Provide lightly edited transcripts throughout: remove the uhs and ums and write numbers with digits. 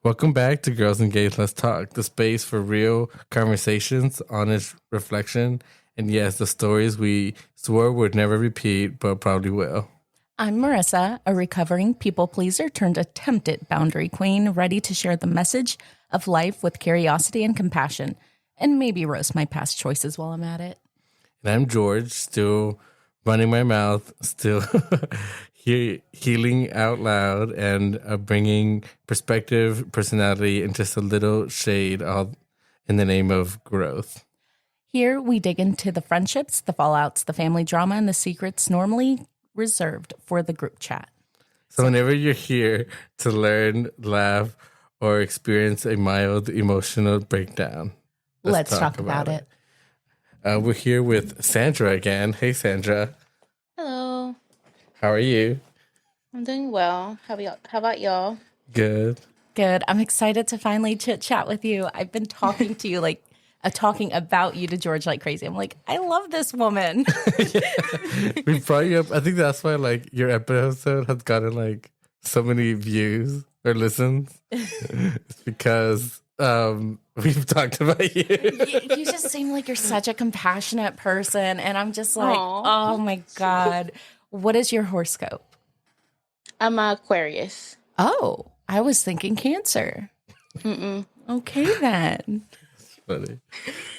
Welcome back to Girls and Gays Let's Talk, the space for real conversations, honest reflection, and yes, the stories we swore would never repeat, but probably will. I'm Marisa, a recovering people pleaser turned attempted boundary queen, ready to share the message of life with curiosity and compassion, and maybe roast my past choices while I'm at it. And I'm George, still running my mouth, still healing out loud, and bringing perspective, personality, and just a little shade, all in the name of growth. Here we dig into the friendships, the fallouts, the family drama, and the secrets normally reserved for the group chat. So whenever you're here to learn, laugh, or experience a mild emotional breakdown, let's talk about it. We're here with Sandra again. Hey, Sandra. Hello. How are you? I'm doing well. How about y'all? Good. Good. I'm excited to finally chit chat with you. I've been talking to you talking about you to George like crazy. I'm like, I love this woman. We brought you up. I think that's why your episode has gotten so many views or listens. It's because we've talked about you. You just seem like you're such a compassionate person. And I'm just like, oh my God. What is your horoscope? I'm an Aquarius. Oh, I was thinking Cancer. Mm-mm. Okay, then. Funny.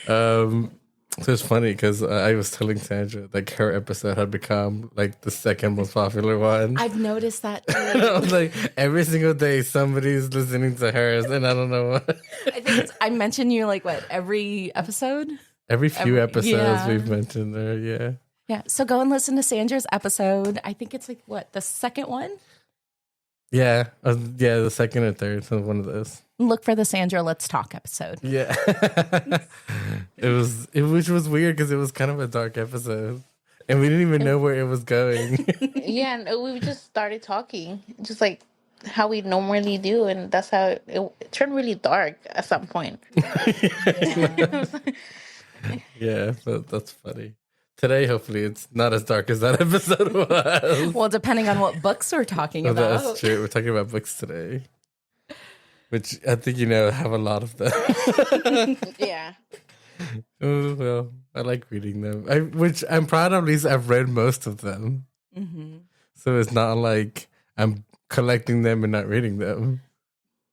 So it's funny because I was telling Sandra her episode had become the second most popular one. I've noticed that too. I was every single day somebody's listening to hers, and I don't know what. I think I mention you every episode. Every few episodes we've mentioned her. Yeah. Yeah. So go and listen to Sandra's episode. I think it's the second one. Yeah. The second or third. So one of those. Look for the Sandra Let's Talk episode. Yeah. Which was weird because it was kind of a dark episode. And we didn't even know where it was going. Yeah, and we just started talking, just like how we normally do, and that's how it turned really dark at some point. Yeah, but that's funny. Today, hopefully, it's not as dark as that episode was. Well, depending on what books we're talking about. That's true. We're talking about books today. Which I think, have a lot of them. Yeah. Oh, well, I like reading them. Which I'm proud of, at least I've read most of them. Mm-hmm. So it's not like I'm collecting them and not reading them.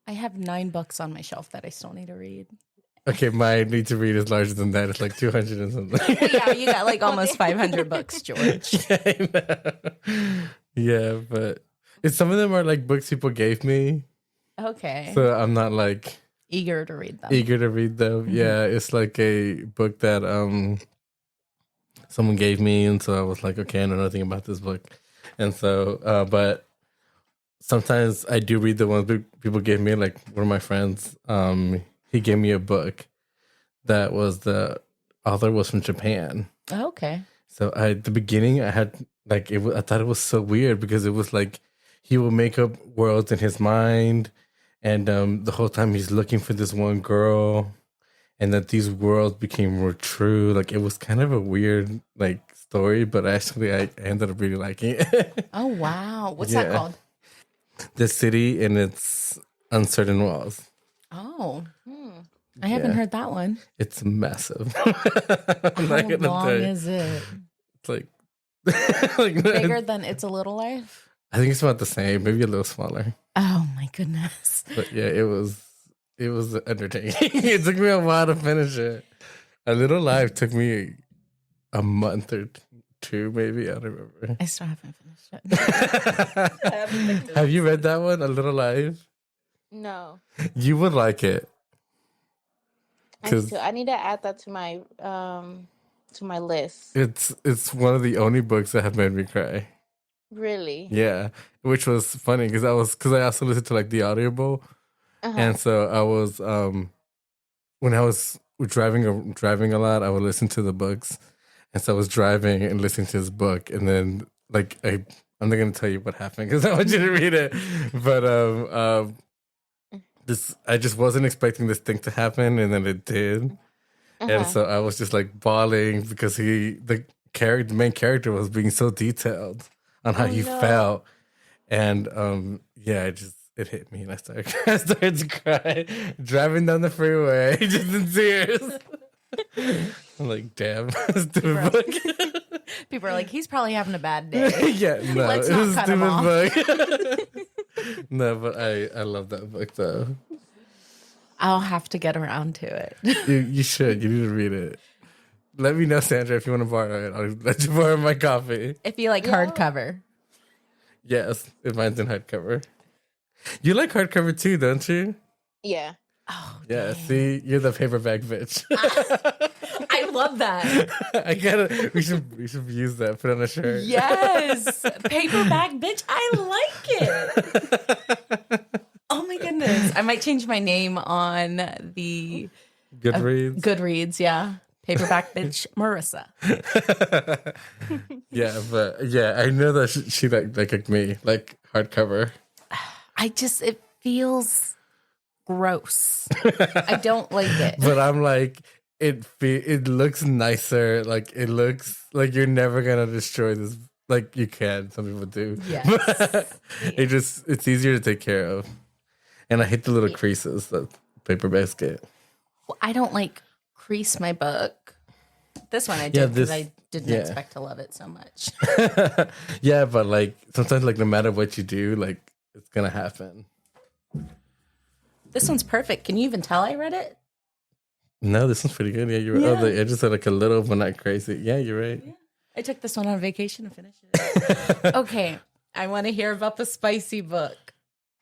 I have 9 books on my shelf that I still need to read. Okay, my need to read is larger than that. It's 200 and something. Well, yeah, you got almost 500 books, George. Yeah, I know. Yeah, but some of them are books people gave me. Okay. So I'm not eager to read them. Eager to read them. Mm-hmm. Yeah, it's a book that someone gave me, and so I was okay, I know nothing about this book. And so but sometimes I do read the ones people gave me, one of my friends, he gave me a book that was the author was from Japan. Oh, okay. So at the beginning I had I thought it was so weird because it was he will make up worlds in his mind, and the whole time he's looking for this one girl, and that these worlds became more true. It was kind of a weird story, but actually I ended up really liking it. Oh wow. What's that called? The City and Its Uncertain Walls. Oh. I haven't heard that one. It's massive. How long is it? It's bigger than It's a Little Life? I think it's about the same, maybe a little smaller. Oh my goodness. But yeah, it was entertaining. It took me a while to finish it. A Little Life took me a month or two, maybe. I don't remember. I still haven't finished it. Have you read that one, A Little Life? No. You would like it. I need to add that to my list. It's one of the only books that have made me cry. Really? Yeah, which was funny because I also listened to the Audible, and so I was when I was driving a lot, I would listen to the books, and so I was driving and listening to this book, and then I'm not gonna tell you what happened because I want you to read it, but I just wasn't expecting this thing to happen, and then it did, and so I was just bawling because the main character was being so detailed on how he felt, and it hit me and I started, I started to cry driving down the freeway, just in tears. I'm like, damn, stupid book. People are like, he's probably having a bad day. Yeah, no, Let's it not was a cut him stupid off. book. No, but I love that book though. I'll have to get around to it. You should. You need to read it. Let me know, Sandra, if you want to borrow it. I'll let you borrow my copy. If you like hardcover. Yes, if mine's in hardcover. You like hardcover too, don't you? Yeah. Oh, Yeah, dang. see, you're the paperback bitch. I love that. I gotta. We should use that. Put on a shirt. Yes. Paperback bitch. I like it. Oh my goodness. I might change my name on the Goodreads. Goodreads, yeah. Paperback bitch Marisa. Yeah, but yeah, I know that she like me, like hardcover. It feels gross. I don't like it. But I'm like, it looks nicer. Like it looks like you're never gonna destroy this. Like you can. Some people do. Yes. It's easier to take care of. And I hate the little creases that paper basket. Well, I don't like crease my book. This one I did because I didn't expect to love it so much. Yeah, but like sometimes, like no matter what you do, like it's gonna happen. This one's perfect. Can you even tell I read it? No, this one's pretty good. Yeah, you're right. Oh, the edges are like a little, but not crazy. Yeah, you're right. Yeah. I took this one on vacation to finish it. Okay, I want to hear about the spicy book.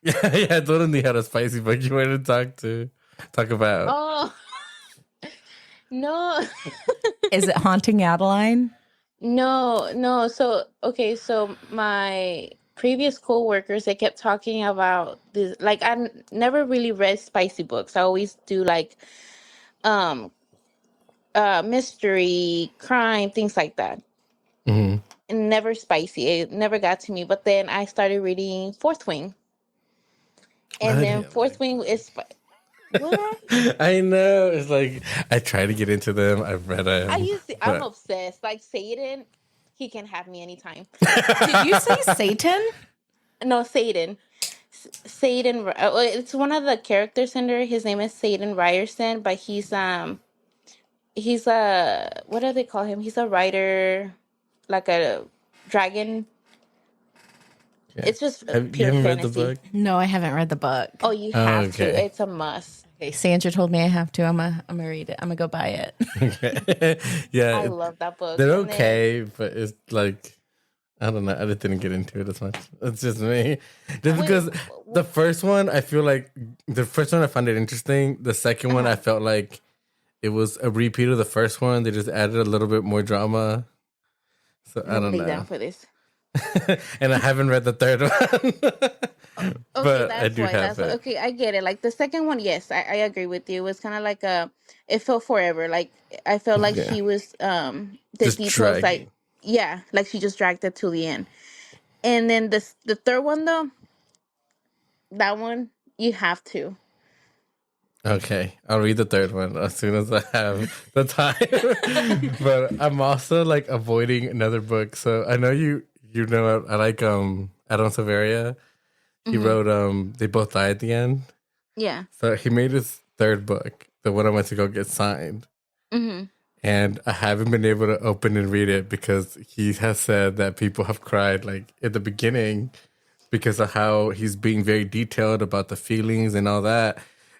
Yeah, I told him he had a spicy book you wanted to talk about. Oh. No. Is it Haunting Adeline? No. So, okay, so my previous co-workers, they kept talking about this. Like, never really read spicy books. I always do like um mystery, crime, things like that. Mm-hmm. And never spicy. It never got to me. But then I started reading Fourth Wing. And then Fourth Wing is what? I know. It's like I try to get into them. I've read them. I'm obsessed. Like Satan, he can have me anytime. Did you say Satan? No, Satan. Satan. It's one of the characters in there. His name is Satan Ryerson, but he's a, what do they call him? He's a writer, like a dragon. Yeah. It's just You pure haven't fantasy. read the book? No, I haven't read the book. Oh, you have to. It's a must. Okay, Sandra told me I have to. I'm gonna read it. I'm gonna go buy it. Okay. Yeah, I love that book. they're okay, but it's like I don't know. I just didn't get into it as much. It's just me. Just because the first one, I feel like the first one I found it interesting. The second one, I felt like it was a repeat of the first one. They just added a little bit more drama. So I don't know. Down for this. And I haven't read the third one. But I do have it. Okay, I get it. Like the second one, yes, I agree with you. It was kind of like it felt forever. Like I felt like she was the just details dragging. like like she just dragged it to the end. And then the third one though, that one you have to. Okay, I'll read the third one as soon as I have the time. But I'm also like avoiding another book. So I know you know I like Adam Silveria. He wrote They Both Die at the End. Yeah. So he made his third book, the one I went to go get signed. Mm-hmm. And I haven't been able to open and read it because he has said that people have cried like at the beginning because of how he's being very detailed about the feelings and all that.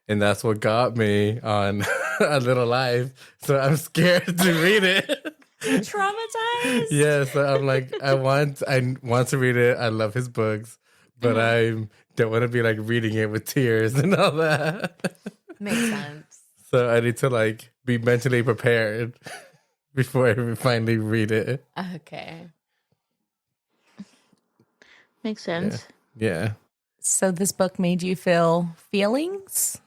And that's what got me on A Little Life. So I'm scared to read it. Traumatized. Yeah, so I'm like, I want to read it. I love his books, but I don't want to be like reading it with tears and all that. Makes sense. So I need to like be mentally prepared before I finally read it. Okay. Makes sense. Yeah. So this book made you feel feelings?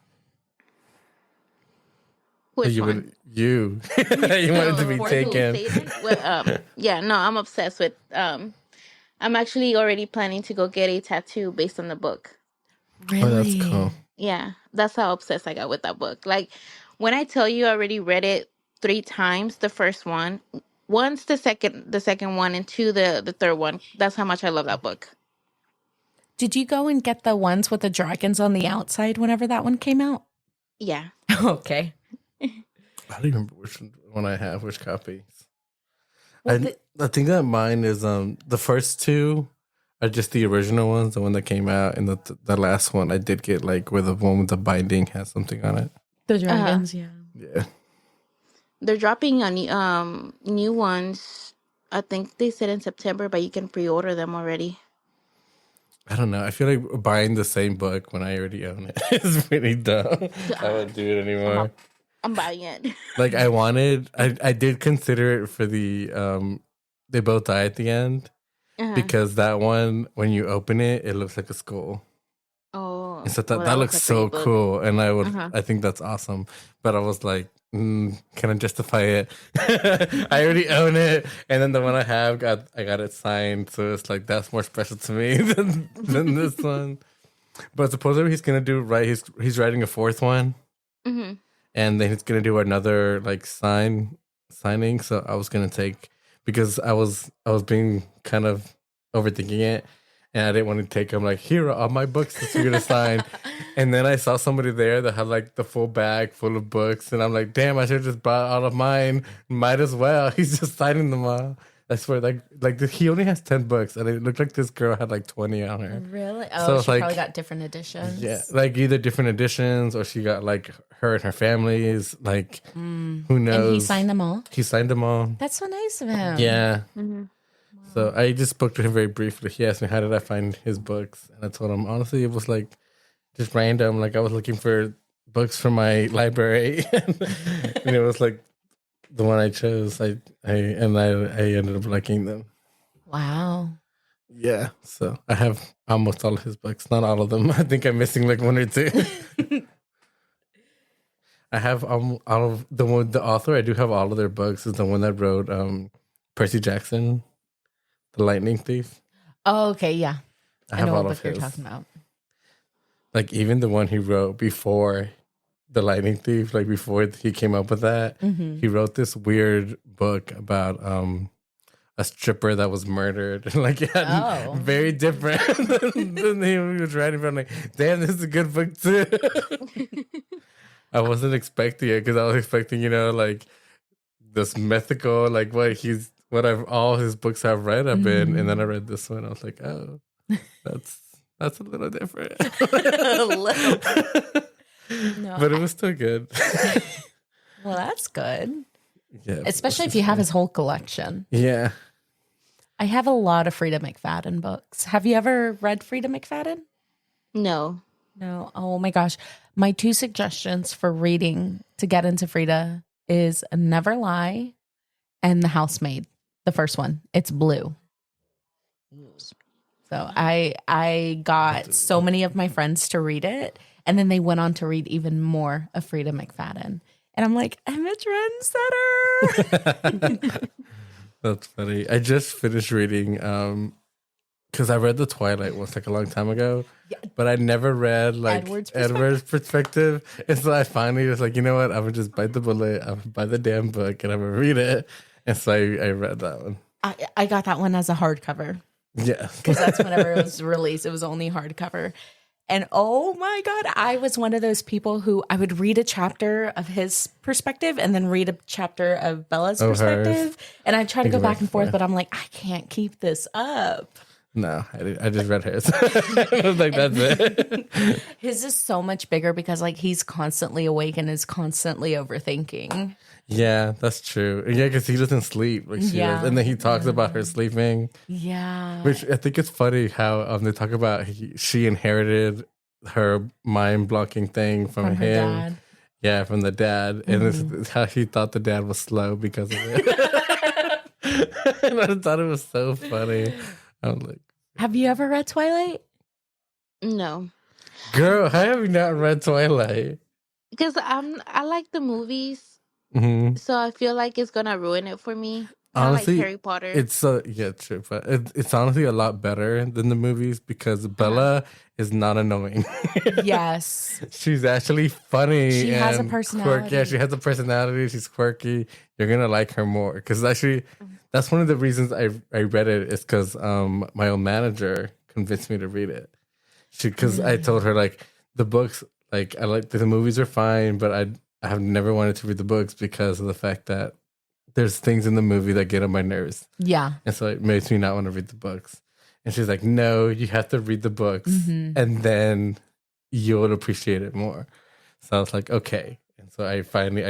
Which one? You wanted to be Fourth taken. Wing Satan? Well, yeah, no, I'm obsessed with. I'm actually already planning to go get a tattoo based on the book. Really? Oh, that's cool. Yeah, that's how obsessed I got with that book. Like, when I tell you I already read it 3 times, the first one, once the second one, and 2 the third one. That's how much I love that book. Did you go and get the ones with the dragons on the outside whenever that one came out? Yeah. Okay. I don't even remember which one I have, which copies. Well, I think that mine is the first two are just the original ones, the one that came out, and the last one I did get like where the one with the binding has something on it. the dragons, yeah. Yeah. They're dropping on new ones. I think they said in September, but you can pre-order them already. I don't know. I feel like buying the same book when I already own it is really dumb. I wouldn't do it anymore. I'm buying it. Like I did consider it for the they both die at the end because that one when you open it, it looks like a skull. Oh, And so that looks so cool, and I think that's awesome. But I was like, can I justify it? I already own it, and then the one I have I got it signed, so it's like that's more special to me than this one. But supposedly he's gonna do he's writing a fourth one, and then he's gonna do another like signing. So I was gonna take because I was being kind of overthinking it. And I didn't want to take them like, here are all my books that you're going to sign. And then I saw somebody there that had like the full bag full of books. And I'm like, damn, I should have just brought all of mine. Might as well. He's just signing them all. I swear, he only has 10 books. And it looked like this girl had like 20 on her. Really? Oh, So she like, probably got different editions. Yeah, like either different editions or she got like her and her family's. Like, who knows? And he signed them all? He signed them all. That's so nice of him. Yeah. So I just spoke to him very briefly. He asked me, how did I find his books? And I told him, honestly, it was like just random. Like I was looking for books from my library. And it was like the one I chose. I ended up liking them. Wow. Yeah. So I have almost all of his books. Not all of them. I think I'm missing like one or two. I have all of the author. I do have all of their books. Is the one that wrote Percy Jackson. The Lightning Thief. Oh, okay, yeah. I know all what of book you're his. talking about. Like even the one he wrote before The Lightning Thief, like before he came up with that, he wrote this weird book about a stripper that was murdered. Like very different than he was writing. But I'm like, damn, this is a good book too. I wasn't expecting it because I was expecting, like this mythical, like what all his books I've read have been, and then I read this one. I was like, oh, that's a little different. A little. No, but it was still good. Well, that's good. Yeah, especially if you have his whole collection. Yeah, I have a lot of Frida McFadden books. Have you ever read Frida McFadden? No. Oh my gosh, my 2 suggestions for reading to get into Frida is Never Lie and The Housemaid. The first one, it's blue. So I got so many of my friends to read it, and then they went on to read even more of Frida McFadden. And I'm like, I'm a trendsetter. That's funny. I just finished reading because I read The Twilight once, like a long time ago, but I never read like Edward's perspective. And so I finally was like, you know what? I'm gonna just bite the bullet. I'm gonna buy the damn book and I'm gonna read it. And so I read that one. I got that one as a hardcover. Yeah. Because that's whenever it was released. It was only hardcover. And oh my God, I was one of those people who I would read a chapter of his perspective and then read a chapter of Bella's perspective. Hers. And I try to go back and forth, but I'm like, I can't keep this up. No, I just read his. I was like, that's it. His is so much bigger because like he's constantly awake and is constantly overthinking. Yeah, that's true. Yeah, because he doesn't sleep like she does. And then he talks about her sleeping. Yeah. Which I think it's funny how they talk about she inherited her mind blocking thing from him. Her dad. Yeah, from the dad. And it's how he thought the dad was slow because of it. And I thought it was so funny. I was like, have you ever read Twilight? No. Girl, how have you not read Twilight? Because I like the movies. Mm-hmm. So I feel like it's gonna ruin it for me. Honestly, like Harry Potter. It's true, but it's honestly a lot better than the movies because Bella is not annoying. Yes, she's actually funny. She has a personality. Quirky. Yeah, she has a personality. She's quirky. You're gonna like her more because actually, that's one of the reasons I read it is because my old manager convinced me to read it. Because I told her like the books, like I like the movies are fine, but I have never wanted to read the books because of the fact that there's things in the movie that get on my nerves. Yeah. And so it makes me not want to read the books. And she's like, no, you have to read the books and then you'll appreciate it more. So I was like, okay. And so I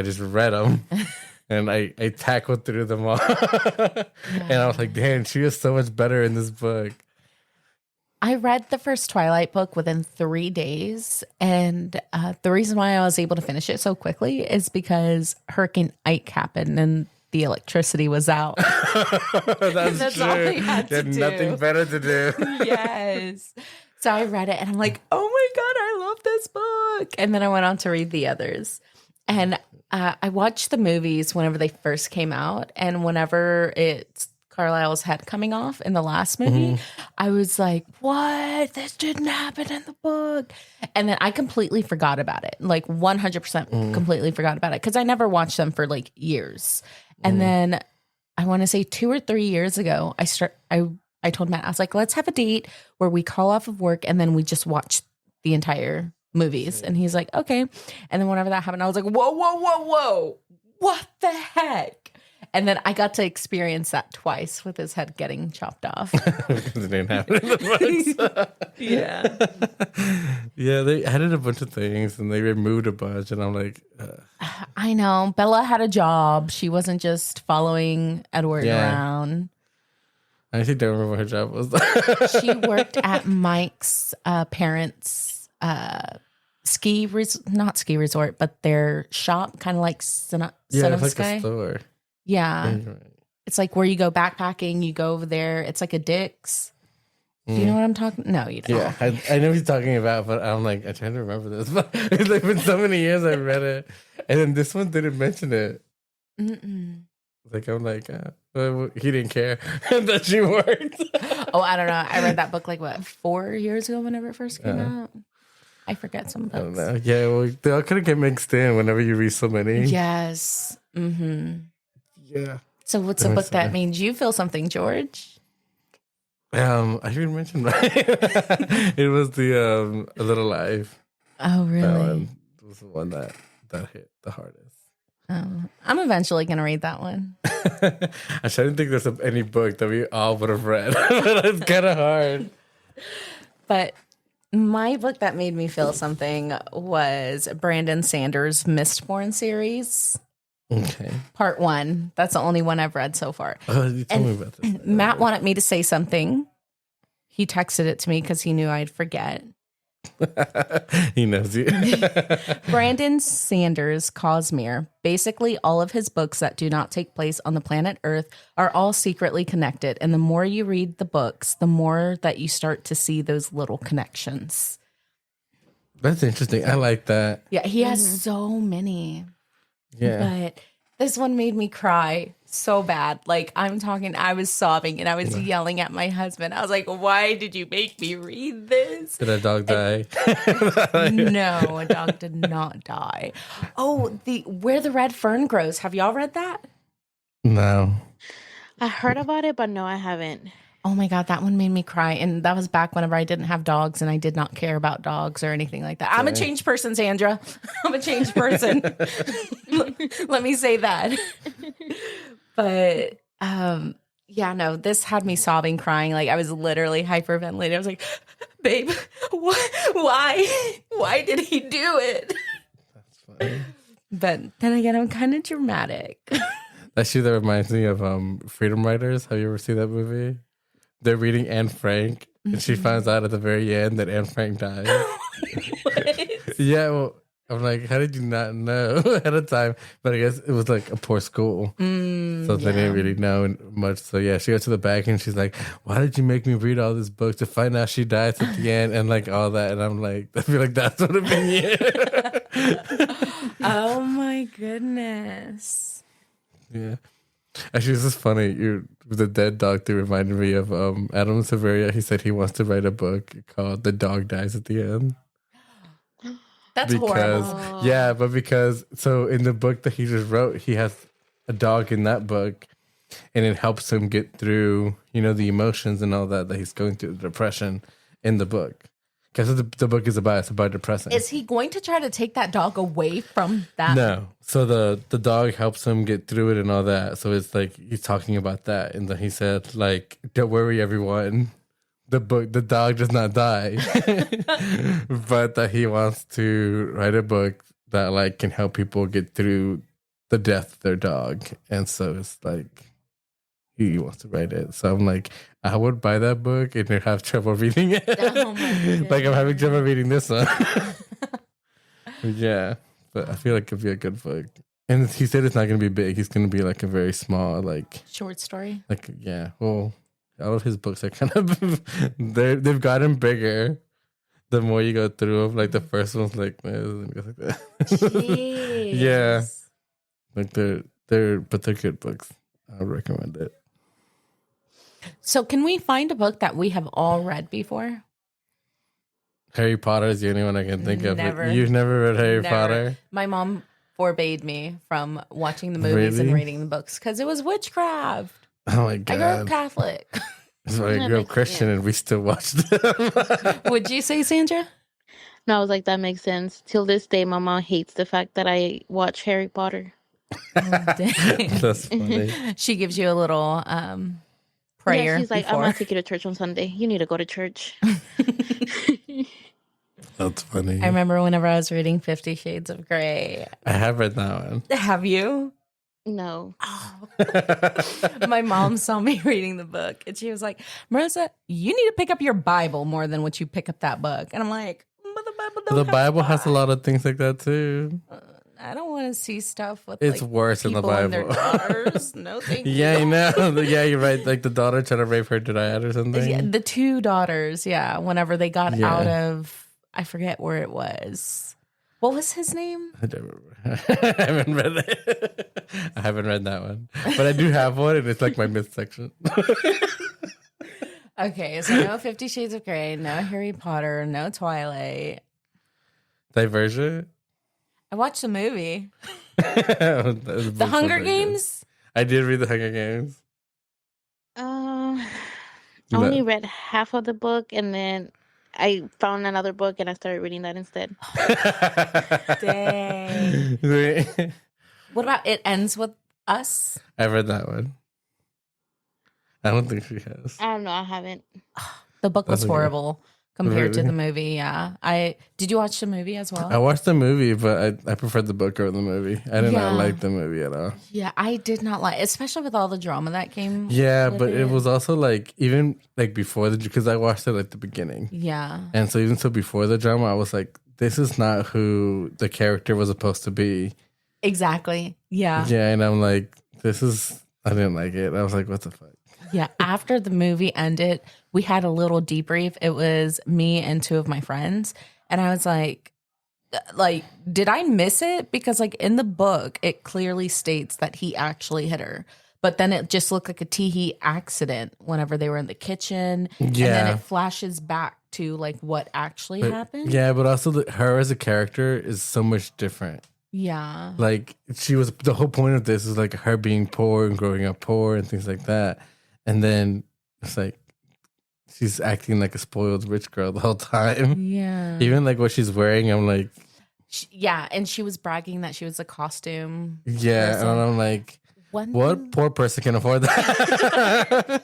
just read them and I tackled through them all. And I was like, damn, she is so much better in this book. I read the first Twilight book within 3 days. And the reason why I was able to finish it so quickly is because Hurricane Ike happened and the electricity was out. That's true. All I had to do. Nothing better to do. Yes. So I read it and I'm like, oh my God, I love this book. And then I went on to read the others. And I watched the movies whenever they first came out. And whenever it's Carlisle's head coming off in the last movie, I was like, what? This didn't happen in the book. And then I completely forgot about it. Like 100% completely forgot about it because I never watched them for like years. And then I want to say 2 or 3 years ago, I told Matt, I was like, let's have a date where we call off of work and then we just watch the entire movies. And he's like, okay. And then whenever that happened, I was like, whoa. What the heck? And then I got to experience that twice with his head getting chopped off. Because it didn't happen in the books. Yeah. Yeah, they added a bunch of things and they removed a bunch. And I'm like, I know. Bella had a job. She wasn't just following Edward around. I actually don't remember what her job was. She worked at Mike's parents' not ski resort, but their shop, kind of like it's like a store. Yeah. It's like where you go backpacking, you go over there. It's like a Dick's. Do you know what I'm talking? No, you don't. Yeah, I know what you're talking about, but I'm like, I'm trying to remember this. But it's like been so many years I read it. And then this one didn't mention it. Like, I'm like, well, he didn't care that she worked. Oh, I don't know. I read that book like, 4 years ago whenever it first came out? I forget some books. I don't know. Yeah, well, they all kind of get mixed in whenever you read so many. Yes. Yeah. So what's a book that made you feel something, George? I even mentioned it was the A Little Life. Oh, really? That one was the one that hit the hardest. Oh, I'm eventually going to read that one. I didn't think there's any book that we all would have read. But it's kind of hard. But my book that made me feel something was Brandon Sanders' Mistborn series. Okay. Part 1. That's the only one I've read so far. Oh, you told me about this. Matt wanted me to say something. He texted it to me because he knew I'd forget. He knows you. Brandon Sanders' Cosmere. Basically, all of his books that do not take place on the planet Earth are all secretly connected. And the more you read the books, the more that you start to see those little connections. That's interesting. I like that. Yeah, he has so many. Yeah. But this one made me cry so bad. Like, I was sobbing and I was yelling at my husband. I was like, why did you make me read this? Did a dog die? No, a dog did not die. Oh, Where the Red Fern Grows. Have y'all read that? No. I heard about it, but no, I haven't. Oh my God, that one made me cry. And that was back whenever I didn't have dogs and I did not care about dogs or anything like that. I'm a changed person, Sandra. I'm a changed person. Let me say that. But yeah, no, this had me sobbing, crying. Like I was literally hyperventilating. I was like, babe, why did he do it? That's funny. But then again, I'm kind of dramatic. That shit that reminds me of Freedom Writers. Have you ever seen that movie? They're reading Anne Frank, and she finds out at the very end that Anne Frank died. Yeah, well, I'm like, how did you not know ahead of time? But I guess it was like a poor school. So they didn't really know much. So yeah, she goes to the back and she's like, why did you make me read all this book to find out she dies at the end and like all that? And I'm like, I feel like that's what it been you. Oh my goodness. Yeah. Actually, this is funny. The dead doctor reminded me of Adam Severia. He said he wants to write a book called The Dog Dies at the End. That's horrible. Yeah, but because, so in the book that he just wrote, he has a dog in that book, and it helps him get through, the emotions and all that he's going through, the depression in the book. Guess what the book is about? It's about depressing. Is he going to try to take that dog away from that? No. So the dog helps him get through it and all that. So it's like he's talking about that, and then he said, like, "Don't worry, everyone. The dog does not die," but that he wants to write a book that like can help people get through the death of their dog, and so it's like he wants to write it. So I'm like, I would buy that book and have trouble reading it. Oh my Like I'm having trouble reading this one. Yeah, but I feel like it'd be a good book. And he said it's not going to be big. He's going to be like a very small, like Short story. like yeah. Well, all of his books are kind of they've gotten bigger. The more you go through them, like the first one's like, like that. Jeez. Yeah, like they're good books. I would recommend it. So can we find a book that we have all read before? Harry Potter is the only one I can think of. Never. You've never read Harry Never. Potter? My mom forbade me from watching the movies and Really? reading the books because it was witchcraft. Oh my I grew up god! Catholic. So I grew up Christian and we still watched them. Would you say, Sandra? No, I was like, that makes sense. Till this day, my mom hates the fact that I watch Harry Potter. Oh, dang. That's funny. She gives you a little prayer. Yeah, she's like, I'm before. gonna take you to church on Sunday. You need to go to church. That's funny. I remember whenever I was reading 50 Shades of Grey. I have read that one. Have you? No. My mom saw me reading the book and she was like, Marisa, you need to pick up your Bible more than what you pick up that book. And I'm like, but the Bible don't The have Bible has a God. lot of things like that too. I don't want to see stuff with It's like, worse in the people and their Bible. daughters. No, thank you. Yeah, I know. Yeah, you're right. Like the daughter tried to rape her dad or something. Yeah, the two daughters, yeah, whenever they got Yeah. out of, I forget where it was. What was his name? I don't remember. I haven't read it. I haven't read that one, but I do have one, and it's like my myth section. Okay, so no 50 Shades of Grey, no Harry Potter, no Twilight. Divergent. I watched the movie. The The Hunger Games? I did read the Hunger Games. I only read half of the book, and then I found another book, and I started reading that instead. Dang. What about It Ends With Us? I read that one. I don't think she has. I don't know. I haven't. The book was That's okay. horrible compared to Really? the movie. Yeah, did you watch the movie as well? I watched the movie, but I preferred the book over the movie. I did Yeah. not like the movie at all. Yeah, I did not like, especially with all the drama that came. Yeah, with but it was also like even like before because I watched it at the beginning, Yeah, and so even so before the drama, I was like, this is not who the character was supposed to be. exactly. Yeah. Yeah, and I'm like, I didn't like it. I was like, what the fuck? Yeah, after the movie ended, we had a little debrief. It was me and two of my friends, and I was like, did I miss it? Because like in the book, it clearly states that he actually hit her, but then it just looked like a tee accident whenever they were in the kitchen, and then Yeah. it flashes back to like what actually But- happened. Yeah, but also her as a character is so much different. Yeah. Like the whole point of this is like her being poor and growing up poor and things like that. And then it's like she's acting like a spoiled rich girl the whole time. Yeah. Even like what she's wearing, I'm like, Yeah, and she was bragging that she was a costume. yeah. person. And I'm like, One what thing- poor person can afford that?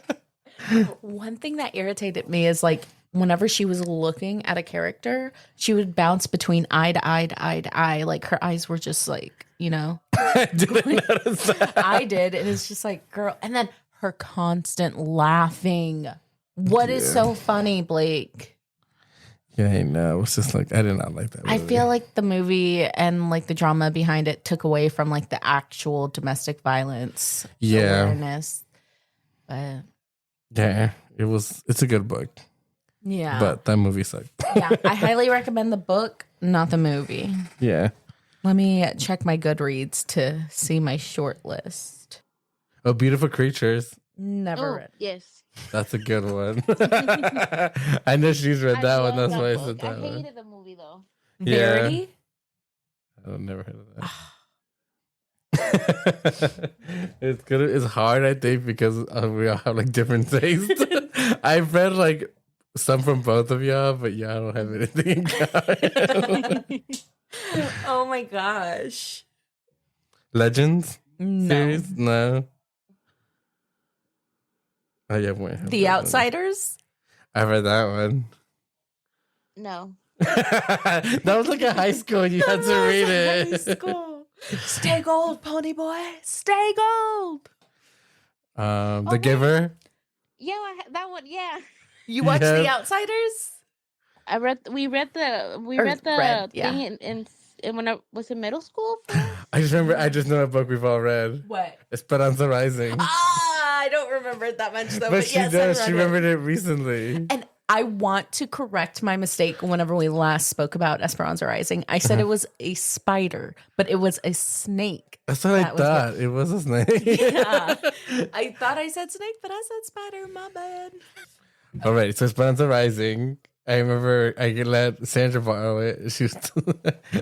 One thing that irritated me is like whenever she was looking at a character, she would bounce between eye to eye to eye to eye. Like her eyes were just like, I didn't notice that. I did. And it's just like, girl. And then her constant laughing. What is so funny, Blake? Yeah, I know. It's just like, I did not like that movie. I feel like the movie and like the drama behind it took away from like the actual domestic violence Yeah. awareness. But Yeah, it's a good book. yeah. But that movie sucked. Yeah, I highly recommend the book, not the movie. Yeah. Let me check my Goodreads to see my short list. Oh, Beautiful Creatures. Never Oh, read. yes. That's a good one. I know she's read that one. love That's why I book. said that I one. hated the movie though. Yeah. Verity? I've never heard of that. It's good. It's hard, I think, because we all have like different tastes. I've read like some from both of y'all, but y'all don't have anything in common. Oh my gosh. Legends No. series? No. Oh yeah, wait. The Outsiders? I read that one. No. That was like a high school. You had to read it. High school. Stay gold, pony boy. Stay gold. The Giver. Yeah, that one. Yeah. You watched Yeah. The Outsiders? We read the thing in when I was in middle school. I just know a book we've all read. What? Esperanza Rising. I don't remember it that much though. But she yes, does. I She read remembered it recently. And I want to correct my mistake whenever we last spoke about Esperanza Rising. I said it was a spider, but it was a snake. That's what I thought. It was a snake. Yeah. I thought I said snake, but I said spider. My bad. All right. So Esperanza Rising. I remember I could let Sandra borrow it. She was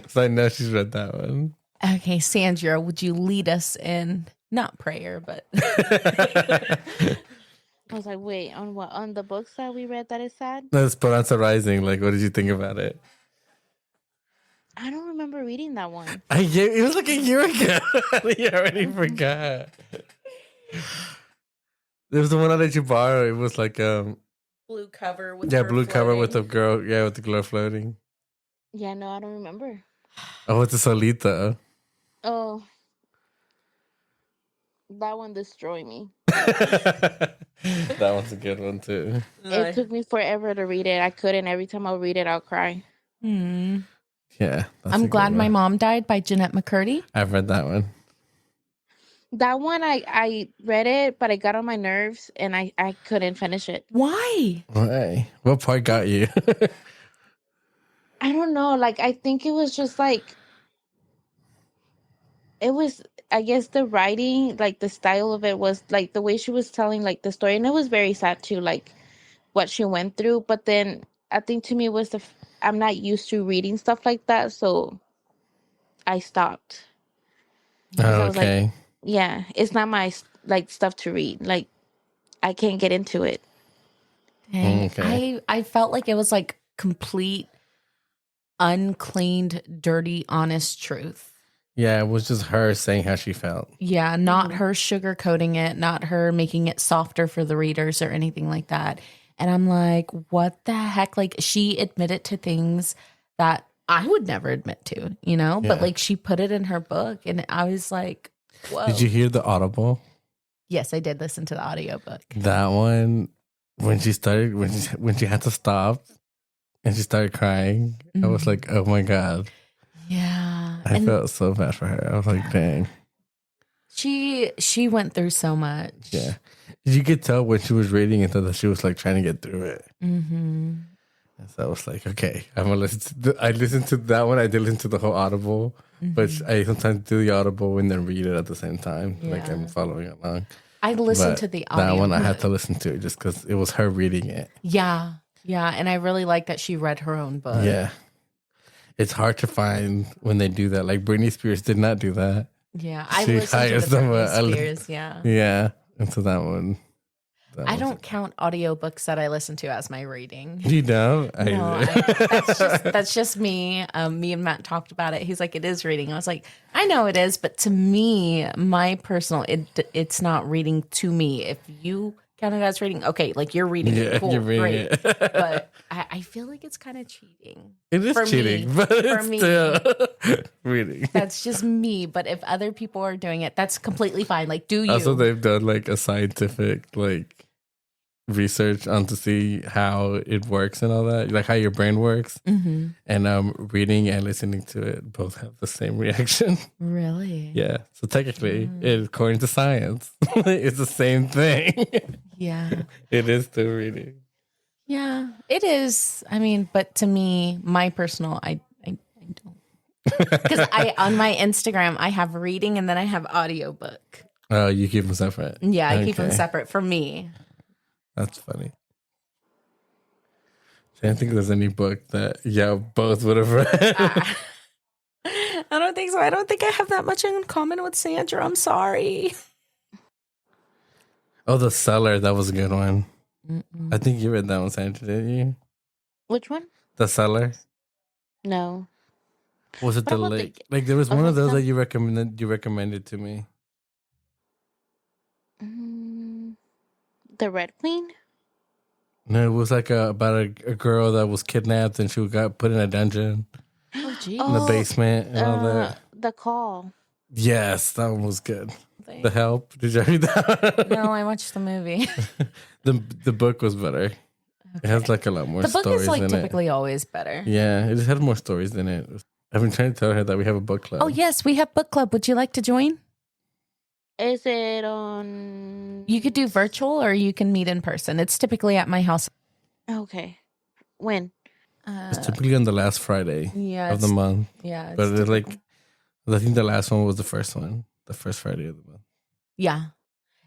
so I know she's read that one. Okay, Sandra, would you lead us in not prayer, but I was like, wait, on what? On the books that we read that is sad? No, Esperanza Rising. Like, what did you think about it? I don't remember reading that one. It was like a year ago. You already forgot. There was the one that you borrowed. It was like blue cover with blue cover with the girl, with the girl floating. Yeah, no, I don't remember. Oh, it's a Solita. Oh, that one destroyed me. That one's a good one too. It took me forever to read it. I couldn't. Every time I read it, I'll cry. Hmm. Yeah. I'm glad my mom died by Jeanette McCurdy. I've read that one. That one, I read it, but it got on my nerves, and I couldn't finish it. Why? Why? What part got you? I don't know. Like, I think it was just like, it was, I guess the writing, like the style of it was like the way she was telling like the story. And it was very sad too, like what she went through. But then I think to me was I'm not used to reading stuff like that. So I stopped. Oh, I was okay. like, yeah, it's not my like stuff to read. Like, I can't get into it. Dang. Okay. I felt like it was like complete uncleaned, dirty, honest truth. Yeah, it was just her saying how she felt. Yeah, not her sugarcoating it, not her making it softer for the readers or anything like that. And I'm like, what the heck? Like, she admitted to things that I would never admit to, you know? Yeah. But like, she put it in her book, and I was like, whoa. Did you hear the Audible? Yes, I did listen to the audiobook. That one, when she had to stop and she started crying, I was like, oh my God. Yeah. I felt so bad for her. I was like, dang. She went through so much. Yeah. You could tell when she was reading it that she was like trying to get through it. Mm-hmm. And so I was like, okay, I'm gonna listen to I listened to that one. I did listen to the whole Audible, but I sometimes do the Audible and then read it at the same time. Like I'm following along. I listened But to the audio. that one I had to listen to just because it was her reading it. Yeah. Yeah. And I really like that she read her own book. Yeah. It's hard to find when they do that. Like Britney Spears did not do that. Yeah. I She listened to hires the them, Britney Spears. Yeah. Yeah. And so that one. I don't count audiobooks that I listen to as my reading. You don't? No, that's just me. Me and Matt talked about it. He's like, it is reading. I was like, I know it is, but to me, my personal, it's not reading to me. If you count it as reading, okay, like you're reading it, cool, you're reading great. it. But I feel like it's kind of cheating. It is for cheating, me. but For it's me. still reading. That's just me. But if other people are doing it, that's completely fine. Like, do you? Also, they've done like a scientific research on to see how it works and all that, like how your brain works. Mm-hmm. And reading and listening to it both have the same reaction. Really? Yeah. So technically, according to science, it's the same thing. Yeah. It is still reading. Yeah, it is. I mean, but to me, my personal, I don't. Because on my Instagram, I have reading and then I have audiobook. Oh, you keep them separate. Yeah, I keep them Okay. separate for me. That's funny. I don't think there's any book that both would have read. I don't think so. I don't think I have that much in common with Sandra. I'm sorry. Oh, The Cellar. That was a good one. I think you read that one, Sandra, didn't you? Which one? The Seller. No. Was it But the I'm not lake? thinking. Like there was one Okay, of those that you recommended to me. The Red Queen? No, it was like about a girl that was kidnapped and she got put in a dungeon Oh, geez. in the basement and all that. The Call. Yes, that one was good. The Help. Did you read that? No, I watched the movie. The book was better. It has like a lot more The book stories is like in typically always better. it. Yeah, it just had more stories than it. I've been trying to tell her that we have a book club. Oh, yes, we have book club. Would you like to join? Is it on? You could do virtual or you can meet in person. It's typically at my house. Okay. When? It's typically on the last Friday of the month. Yeah. But it's like, I think the last one was the first one. The first Friday of the month. Yeah.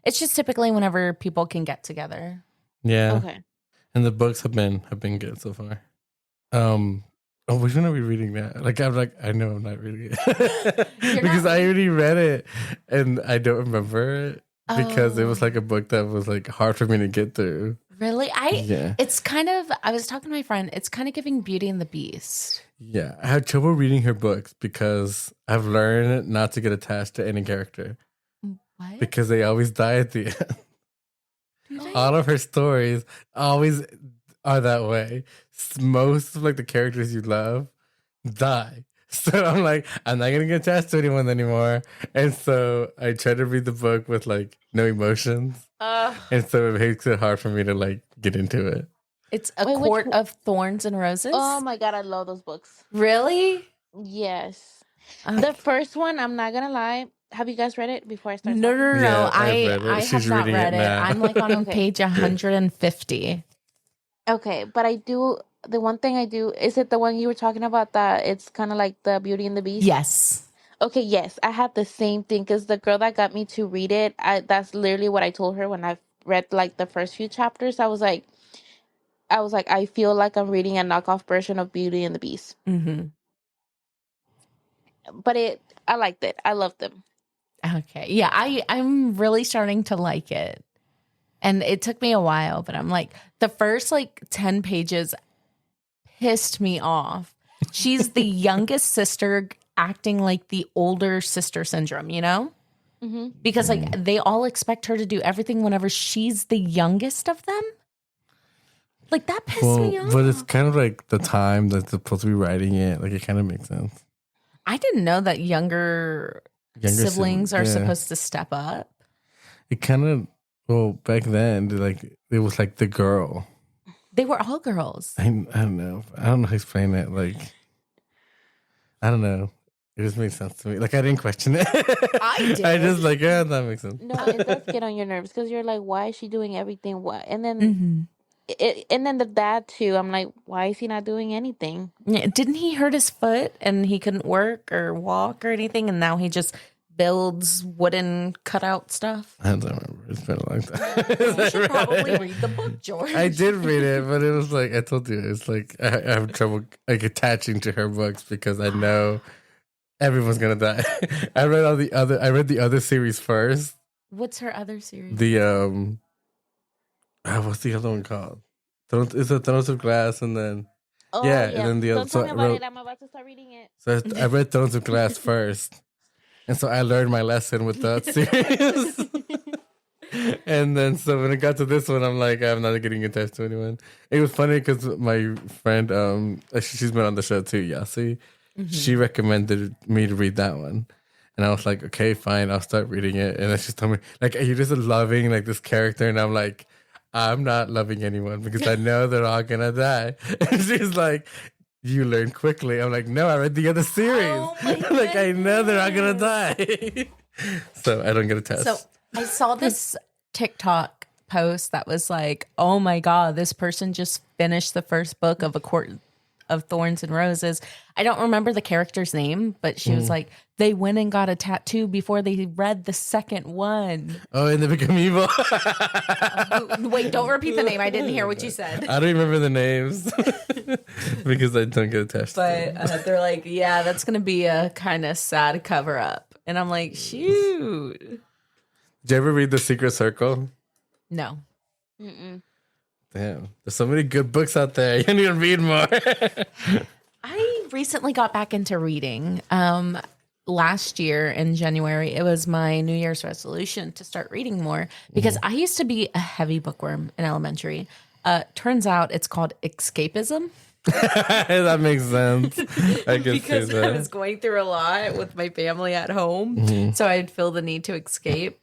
It's just typically whenever people can get together. Yeah. Okay. And the books have been good so far. Which one are we reading now? I know I'm not reading it because I already read it and I don't remember it because it was like a book that was like hard for me to get through. Really? It's kind of, I was talking to my friend, it's kind of giving Beauty and the Beast. Yeah. I had trouble reading her books because I've learned not to get attached to any character. What? Because they always die at the end. All of her stories always are that way. Most of like the characters you love die. So I'm like, I'm not gonna get attached to anyone anymore. And so I try to read the book with like no emotions. And so it makes it hard for me to like get into it. It's A Court of Thorns and Roses. Oh my God, I love those books. Really? Yes. Okay. The first one, I'm not gonna lie. Have you guys read it before I start? No. Yeah, I She's have not reading read it it. now. I'm like on page 150. Okay, but I do. The one thing I do, is it the one you were talking about that it's kind of like the Beauty and the Beast? Yes. Okay, yes, I have the same thing because the girl that got me to read it, that's literally what I told her when I read like the first few chapters. I was like, I feel like I'm reading a knockoff version of Beauty and the Beast. Mm-hmm. But I liked it. I loved them. Okay. Yeah, I'm really starting to like it. And it took me a while, but I'm like, the first like 10 pages pissed me off. She's the youngest sister acting like the older sister syndrome, you know? Mm-hmm. Because like they all expect her to do everything whenever she's the youngest of them. Like that pissed me off. But it's kind of like the time that's supposed to be writing it. Like it kind of makes sense. I didn't know that younger siblings are supposed to step up. It kind of, back then, it was like the girl. They were all girls. I don't know. I don't know how to explain it. Like, I don't know. It just makes sense to me. Like, I didn't question it. I did. I just like, yeah, that makes sense. No, it does get on your nerves because you're like, why is she doing everything? What? And then Mm-hmm. and then the dad too. I'm like, why is he not doing anything? Yeah, didn't he hurt his foot and he couldn't work or walk or anything? And now he just builds wooden cutout stuff. I don't remember. It's been a long time. You should probably read the book, George. I did read it, but it was like I told you, it's like I have trouble like attaching to her books because I know everyone's gonna die. I read the other series first. What's her other series? The what's the other one called? It's a Thrones of Glass, and then and then the other. Don't tell me about it. I'm about to start reading it. So I read Thrones of Glass first, and so I learned my lesson with that series. And then so when it got to this one, I'm like, I'm not getting attached to anyone. It was funny because my friend, she's been on the show too, Yasi. Mm-hmm. She recommended me to read that one. And I was like, okay, fine, I'll start reading it. And then she told me, like, are you just loving like this character? And I'm like, I'm not loving anyone because I know they're all gonna die. And she's like, you learn quickly. I'm like, no, I read the other series. Oh like, I know they're all gonna die. So I don't get attached. So I saw this TikTok post that was like, oh my God, this person just finished the first book of A Court of Thorns and Roses. I don't remember the character's name, but she was like, they went and got a tattoo before they read the second one. Oh, and they become evil. Wait, don't repeat the name. I didn't hear what you said. I don't remember the names because I don't get attached. But they're like, yeah, that's going to be a kind of sad cover up. And I'm like, shoot. Did you ever read The Secret Circle? No. Mm-mm. Damn, there's so many good books out there. You need to read more. I recently got back into reading. Last year in January, it was my New Year's resolution to start reading more because I used to be a heavy bookworm in elementary. Turns out it's called escapism. That makes sense. I can Because see that. I was going through a lot with my family at home. So I'd feel the need to escape.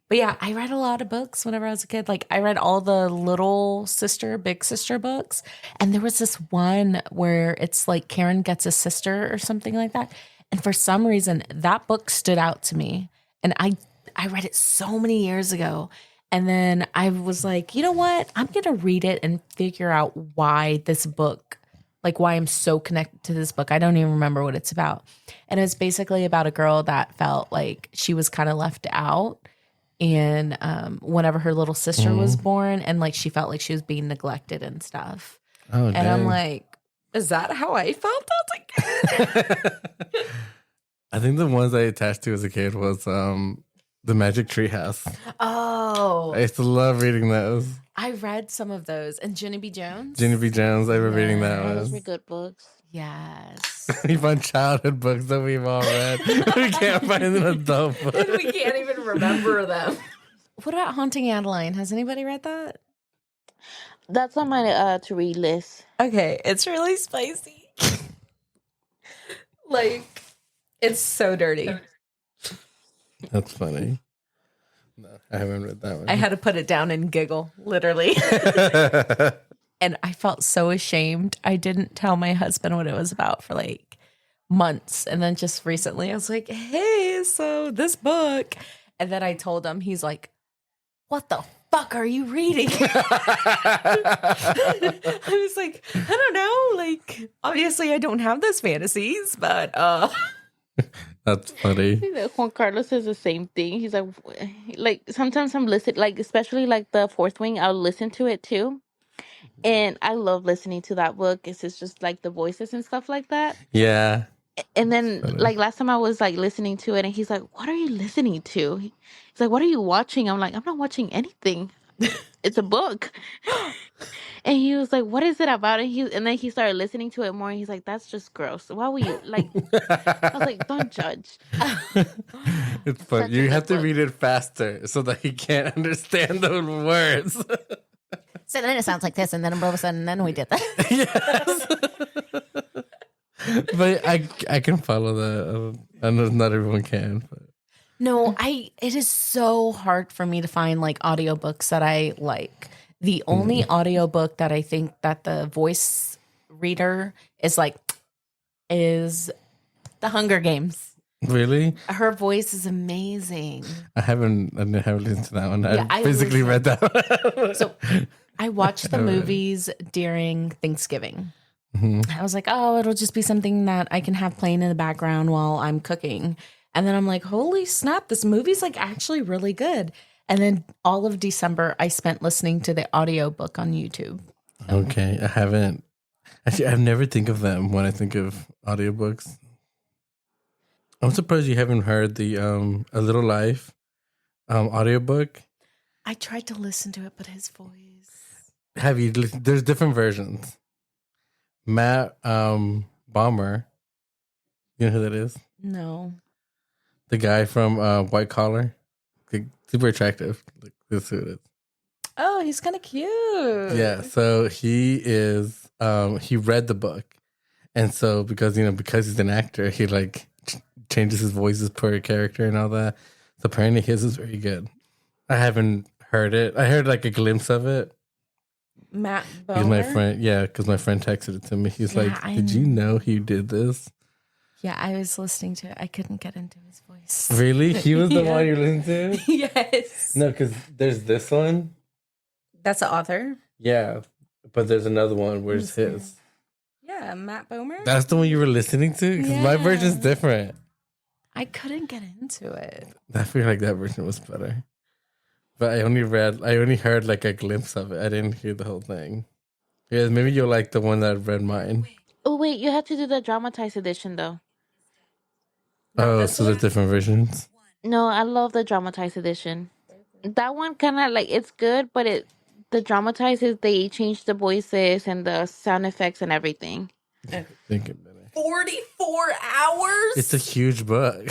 But yeah, I read a lot of books whenever I was a kid. Like I read all the little sister, big sister books. And there was this one where it's like Karen gets a sister or something like that. And for some reason, that book stood out to me. And I read it so many years ago. And then I was like, you know what? I'm going to read it and figure out why this book, like why I'm so connected to this book. I don't even remember what it's about. And it's basically about a girl that felt like she was kind of left out. And whenever her little sister was born, and like she felt like she was being neglected and stuff. Oh, and I'm like, is that how I felt? I was like, I think the ones I attached to as a kid was The Magic Tree House. oh, I used to love reading those. I read some of those. And Ginny B. Jones? Ginny B. Jones, I remember reading that Those were one. good books. Yes. We find childhood books that we've all read. We can't find an adult book. We can't even remember them. What about Haunting Adeline? Has anybody read that? That's on my to read list. Okay, it's really spicy. Like, it's so dirty. That's funny. No, I haven't read that one. I had to put it down and giggle, literally. And I felt so ashamed. I didn't tell my husband what it was about for like months. And then just recently I was like, hey, so this book. And then I told him, he's like, what the fuck are you reading? I was like, I don't know. Like, obviously I don't have those fantasies, but That's funny. Juan Carlos says the same thing. He's like sometimes I'm listening, like especially like the Fourth Wing, I'll listen to it too. And I love listening to that book. It's just like the voices and stuff like that. Yeah. And then like last time I was like listening to it and he's like, what are you listening to? He's like, what are you watching? I'm like, I'm not watching anything. It's a book. And he was like, what is it about? And then he started listening to it more and he's like, that's just gross. Why would you like I was like, don't judge. It's fun. Such a You good have to book. read it faster so that he can't understand the words. So then it sounds like this, and then all of a sudden, then we did that. Yes. But I can follow that. I know not everyone can. But. no, it is so hard for me to find like audiobooks that I like. The only audiobook that I think that the voice reader is like is The Hunger Games. Really? Her voice is amazing. I haven't listened to that one. Yeah, I I physically listened. read that one. So I watched the movies during Thanksgiving. I was like, oh, it'll just be something that I can have playing in the background while I'm cooking. And then I'm like, holy snap, this movie's like actually really good. And then all of December, I spent listening to the audiobook on YouTube. Okay, I haven't. Actually, I never think of them when I think of audiobooks. I'm surprised you haven't heard the A Little Life audiobook. I tried to listen to it, but his voice. Have you? There's different versions. Matt Bomber, you know who that is? No. The guy from White Collar, super attractive. Like, this is who it is. Oh, he's kind of cute. Yeah, so he is. He read the book, and so because he's an actor, he like changes his voices per character and all that. So apparently his is very good. I haven't heard it. I heard like a glimpse of it. Matt Bomer. He's my friend. Yeah, because my friend texted it to me. He's Yeah, like, I "Did you know he did this?" Yeah, I was listening to it. I couldn't get into his voice. Really? He was the Yeah. one you listened to? Yes. No, because there's this one. That's the author? Yeah, but there's another one where it's Let me his. Yeah, Matt Bomer. That's the one you were listening to? Because my Yeah. version's different. I couldn't get into it. I feel like that version was better. But I only heard like a glimpse of it. I didn't hear the whole thing. Yeah, maybe you'll like the one that read mine. Oh wait, you have to do the dramatized edition though. Oh, so there's different versions? No, I love the dramatized edition. That one kind of like it's good, but the dramatizes, they change the voices and the sound effects and everything. Think about it. 44 hours? It's a huge book.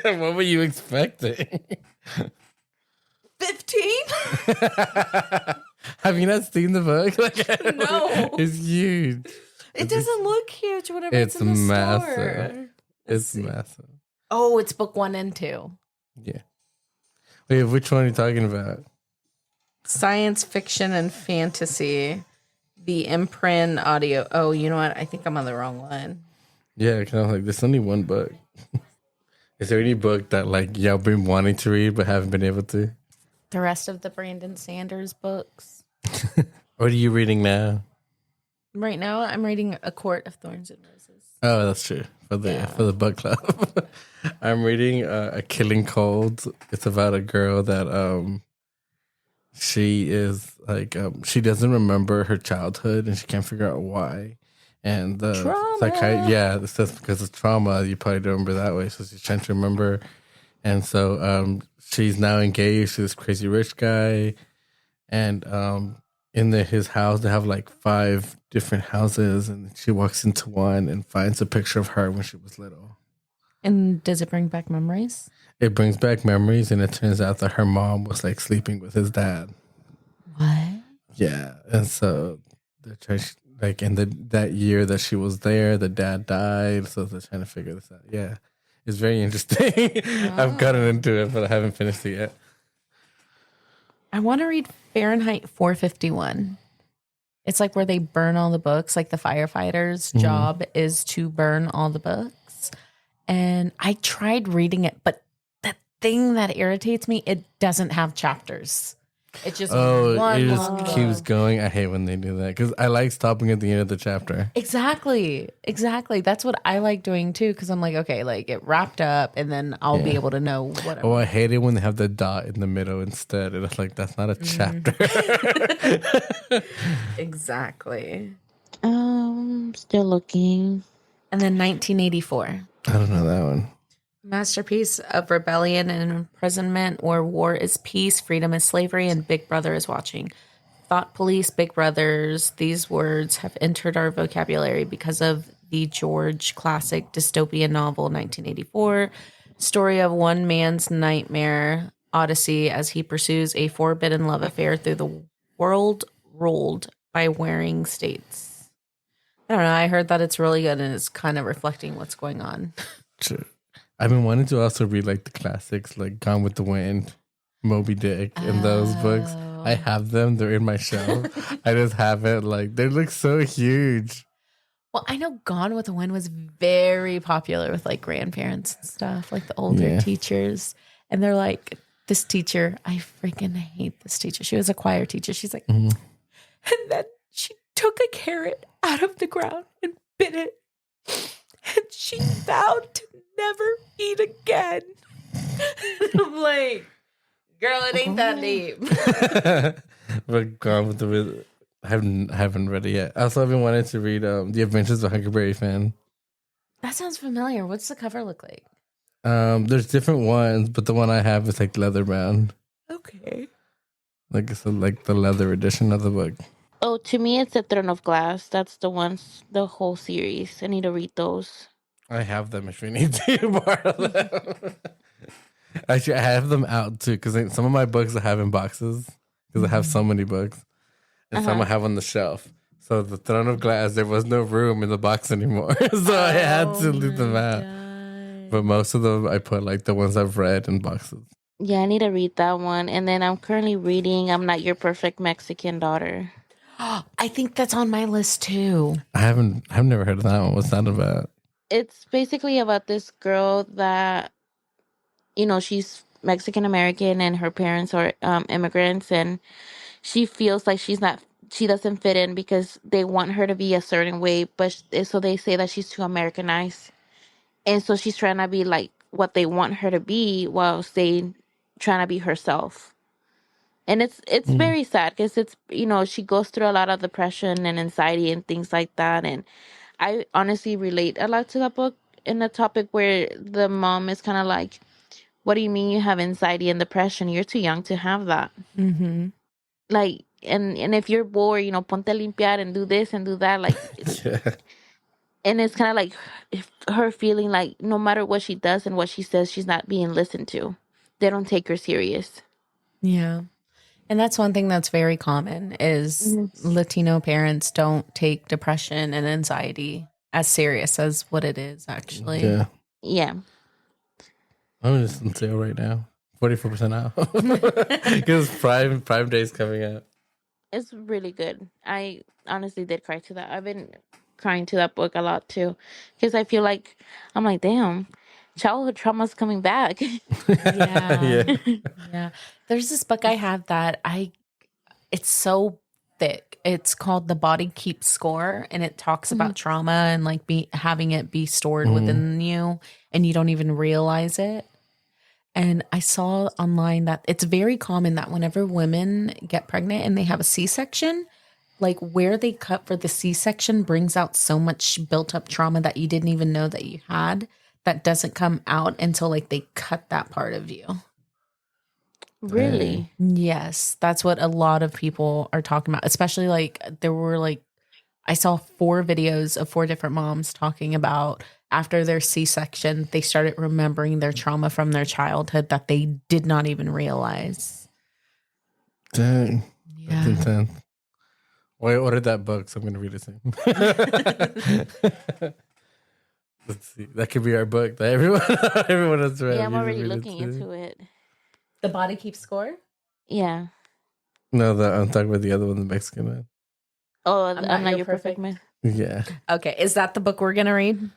What were you expecting? 15? Have you not seen the book? No. It's huge. It doesn't look huge whenever it's in the massive. store. It's massive. Oh, it's book 1 and 2. Yeah. Wait, which one are you talking about? Science fiction and fantasy. The imprint audio. Oh, you know what? I think I'm on the wrong one. Yeah, kind of like there's only one book. Is there any book that like y'all been wanting to read but haven't been able to? The rest of the Brandon Sanders books. What are you reading now? Right now, I'm reading A Court of Thorns and Roses. Oh, that's true. For the book club. I'm reading A Killing Cold. It's about a girl that she is like she doesn't remember her childhood and she can't figure out why. And the it says because of trauma, you probably don't remember that way. So she's trying to remember. And so she's now engaged to this crazy rich guy. And in his house, they have like 5 different houses. And she walks into one and finds a picture of her when she was little. And does it bring back memories? It brings back memories. And it turns out that her mom was like sleeping with his dad. What? Yeah. And so they're trying like in that year that she was there, the dad died. So they're trying to figure this out. Yeah. It's very interesting. I've gotten into it, but I haven't finished it yet. I want to read Fahrenheit 451. It's like where they burn all the books. Like the firefighter's job is to burn all the books. And I tried reading it, but the thing that irritates me, it doesn't have chapters. It's just it just keeps going. I hate when they do that because I like stopping at the end of the chapter. Exactly. That's what I like doing too because I'm like, okay, like it wrapped up and then I'll be able to know what. Oh, I hate it when they have the dot in the middle instead. And it's like, that's not a chapter. Exactly. Still looking. And then 1984. I don't know that one. Masterpiece of rebellion and imprisonment, or war is peace, freedom is slavery, and Big Brother is watching. Thought police, Big Brothers, these words have entered our vocabulary because of the George classic dystopian novel 1984, story of one man's nightmare odyssey as he pursues a forbidden love affair through the world ruled by warring states. I don't know, I heard that it's really good and it's kind of reflecting what's going on. Sure. I've been wanting to also read like the classics, like Gone with the Wind, Moby Dick, and those books. I have them; they're in my shelf. I just haven't like they look so huge. Well, I know Gone with the Wind was very popular with like grandparents and stuff, like the older teachers, and they're like, "This teacher, I freaking hate this teacher." She was a choir teacher. She's like, and then she took a carrot out of the ground and bit it, and she vowed to never eat again. I'm like, girl, it ain't that deep. But Gone with the Wind, I haven't read it yet. I also haven't wanted to read The Adventures of Huckleberry Finn. That sounds familiar. What's the cover look like? There's different ones, but the one I have is like leather bound. Okay. Like it's like the leather edition of the book. Oh, to me, it's The Throne of Glass. That's the whole series. I need to read those. I have them if you need to borrow them. Actually, I have them out too because some of my books I have in boxes because I have so many books, and some I have on the shelf. So the Throne of Glass, there was no room in the box anymore, so I had to leave them out. God. But most of them I put like the ones I've read in boxes. Yeah, I need to read that one. And then I'm currently reading I'm Not Your Perfect Mexican Daughter. I think that's on my list too. I've never heard of that one. What's that about? It's basically about this girl that, she's Mexican American and her parents are immigrants, and she feels like she doesn't fit in because they want her to be a certain way, but so they say that she's too Americanized. And so she's trying to be like what they want her to be while staying trying to be herself. And it's very sad because it's, she goes through a lot of depression and anxiety and things like that. And I honestly relate a lot to that book in the topic where the mom is kind of like, what do you mean you have anxiety and depression? You're too young to have that. Mm-hmm. Like, and if you're bored, ponte a limpiar and do this and do that, like, Yeah. and it's kind of like her feeling like no matter what she does and what she says, she's not being listened to. They don't take her serious. Yeah. And that's one thing that's very common is Latino parents don't take depression and anxiety as serious as what it is actually. Yeah. Yeah. I'm just on sale right now. 44% off. Because Prime Day's coming up. It's really good. I honestly did cry to that. I've been crying to that book a lot too, because I feel like I'm like, damn, childhood trauma's coming back. Yeah. Yeah. Yeah. There's this book I have that it's so thick. It's called The Body Keeps Score, and it talks about trauma and like having it be stored within you and you don't even realize it. And I saw online that it's very common that whenever women get pregnant and they have a C-section, like where they cut for the C-section brings out so much built up trauma that you didn't even know that you had that doesn't come out until like they cut that part of you. Really? Yes, that's what a lot of people are talking about, especially like there were like I saw 4 videos of 4 different moms talking about after their C-section, they started remembering their trauma from their childhood that they did not even realize. Dang. Yeah. That's intense. Well, I ordered that book, so I'm going to read it soon. Let's see. That could be our book that everyone has read. Yeah, I'm You already read looking too. into it. The Body Keeps Score? Yeah. No, I'm talking about the other one, the Mexican one. Oh, I'm not your perfect man. Yeah. Okay, is that the book we're going to read?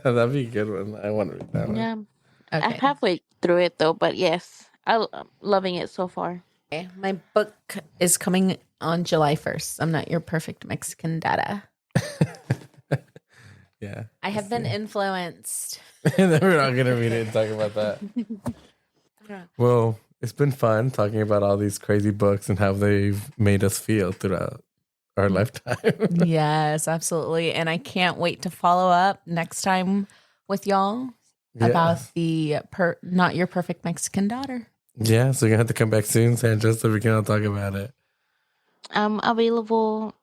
That'd be a good one. I want to read that one. Yeah. I'm Okay. halfway through it though, but yes, I'm loving it so far. Okay. My book is coming on July 1st. I'm not your perfect Mexican dada. Yeah. I have been influenced. And then we're not going to read it and talk about that. Well, it's been fun talking about all these crazy books and how they've made us feel throughout our lifetime. Yes, absolutely. And I can't wait to follow up next time with y'all about the Not Your Perfect Mexican Daughter. Yeah, so you're going to have to come back soon, Sandra, so we can all talk about it. I'm available.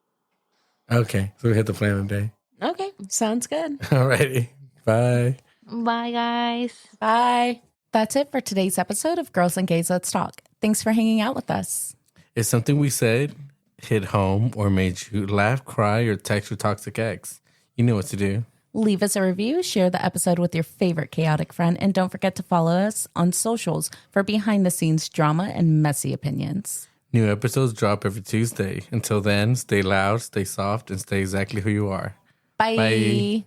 Okay, so we hit the plan today. Okay, sounds good. Alrighty, bye. Bye, guys. Bye. That's it for today's episode of Girls and Gays Let's Talk. Thanks for hanging out with us. If something we said hit home or made you laugh, cry, or text your toxic ex, you know what to do. Leave us a review, share the episode with your favorite chaotic friend, and don't forget to follow us on socials for behind-the-scenes drama and messy opinions. New episodes drop every Tuesday. Until then, stay loud, stay soft, and stay exactly who you are. Bye. Bye.